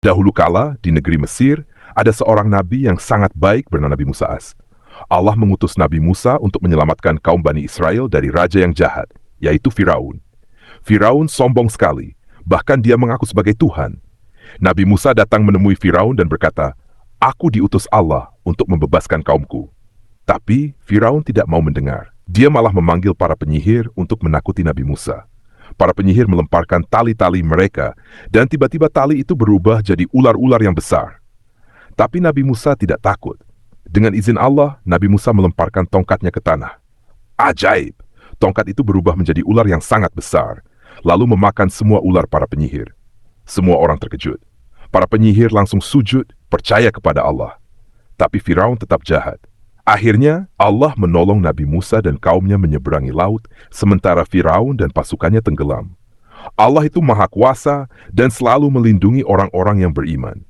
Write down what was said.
Dahulu kala, di negeri Mesir, ada seorang nabi yang sangat baik bernama Nabi Musa as. Allah mengutus Nabi Musa untuk menyelamatkan kaum Bani Israel dari raja yang jahat, yaitu Firaun. Firaun sombong sekali, bahkan dia mengaku sebagai Tuhan. Nabi Musa datang menemui Firaun dan berkata, "Aku diutus Allah untuk membebaskan kaumku." Tapi Firaun tidak mau mendengar. Dia malah memanggil para penyihir untuk menakuti Nabi Musa. Para penyihir melemparkan tali-tali mereka, dan tiba-tiba tali itu berubah jadi ular-ular yang besar. Tapi Nabi Musa tidak takut. Dengan izin Allah, Nabi Musa melemparkan tongkatnya ke tanah. Ajaib! Tongkat itu berubah menjadi ular yang sangat besar, lalu memakan semua ular para penyihir. Semua orang terkejut. Para penyihir langsung sujud, percaya kepada Allah. Tapi Firaun tetap jahat. Akhirnya, Allah menolong Nabi Musa dan kaumnya menyeberangi laut, sementara Firaun dan pasukannya tenggelam. Allah itu maha kuasa dan selalu melindungi orang-orang yang beriman.